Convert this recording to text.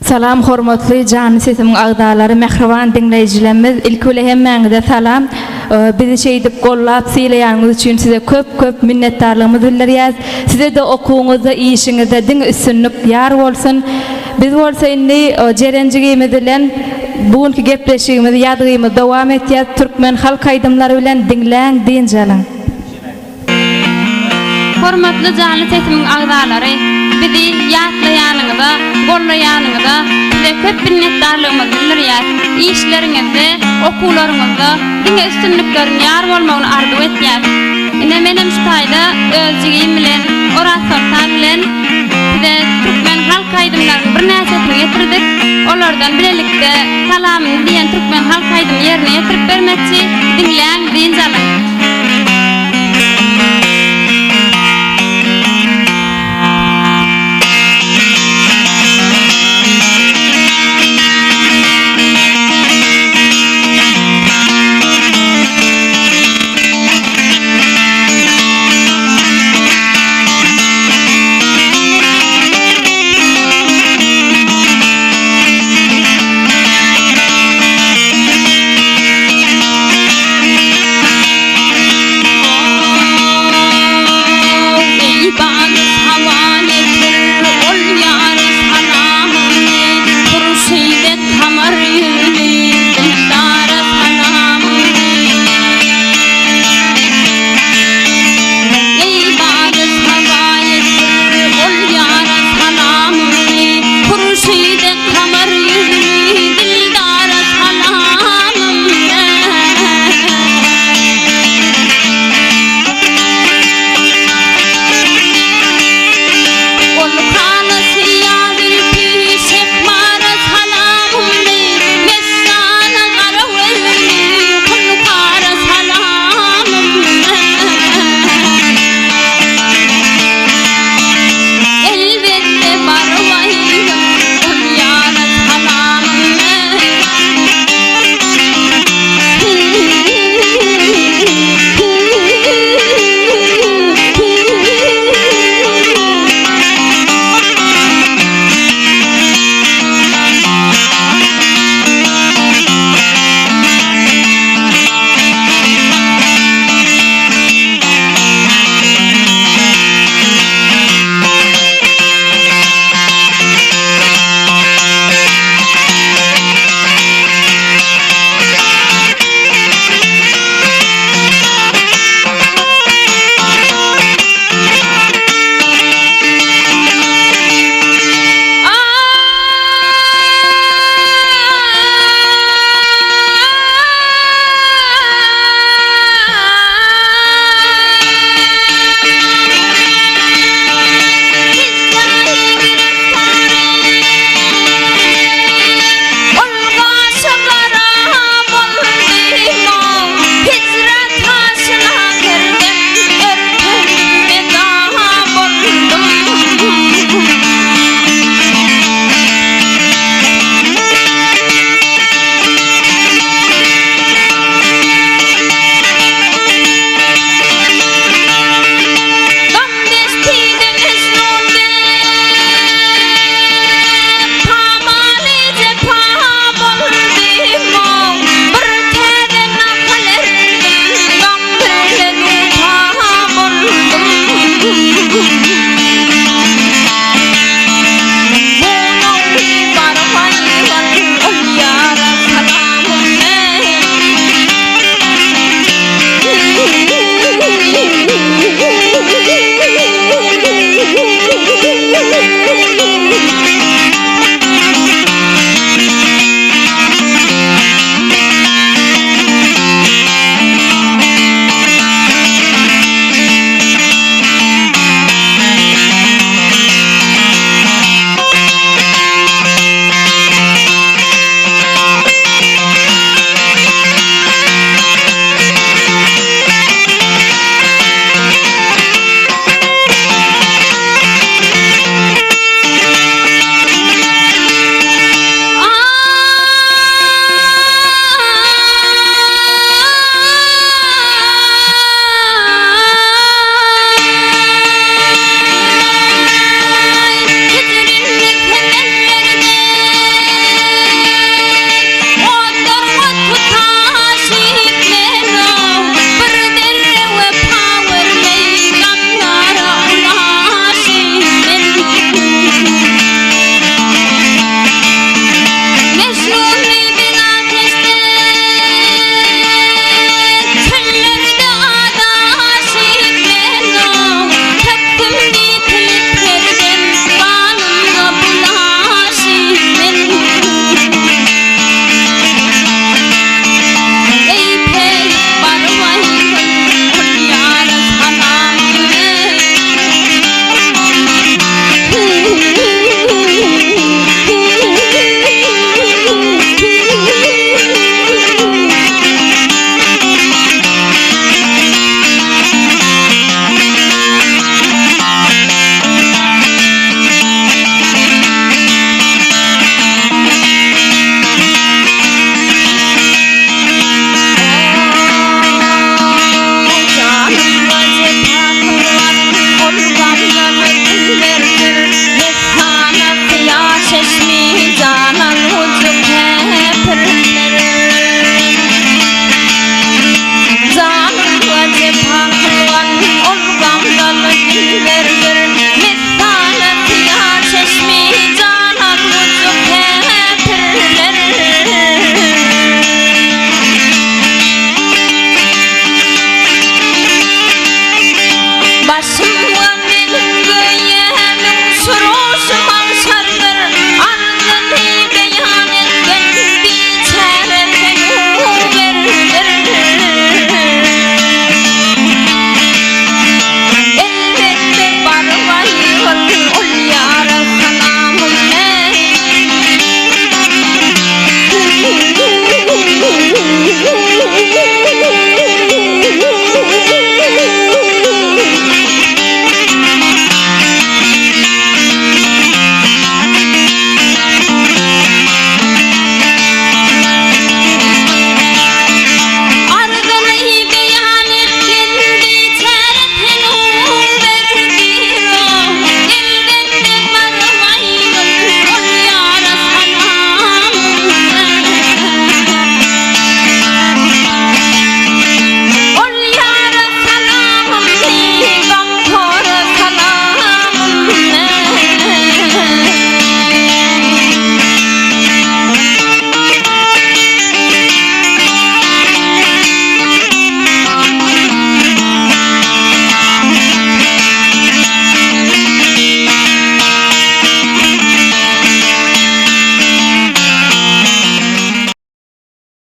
Salam hormatly jany sesimin agdalary, mehriban dinleyijilerimiz. Ilkile hemmeňize salam. Bizi şeýdip gollap sylaýanyňyz üçin size köp minnetdarlygymyzy bildirýäs. Size de okuwuňyzda, işiňizde diň üstünlük ýar bolsun. Biz bolsa indi jerenjigimiz bilen bugünkü gepleşigimizi ýadygymyzy dowam etýäs. Türkmen halk aýdymlary bilen dinläň, diýenjalaň. Hormatly jany sesimin agdalary, bizi ýatlaýanyňyza, gollaýanyňyza size köp minnetdarlygymyzy bildirýär. İşleriňizde, okuwlaryňyzda diňe üstünlüklerini ýar bolmagyny arzu etýär. Ine menem şu taýda özjigim bilen, oratortan bilen size Türkmen halk aýdymlarynyň bir näçesini getirdik. Olardan bilelikde salamyny diýen Türkmen halk aýdym ýerine ýetirip bermekçi. Dinläň, diýenjalaň.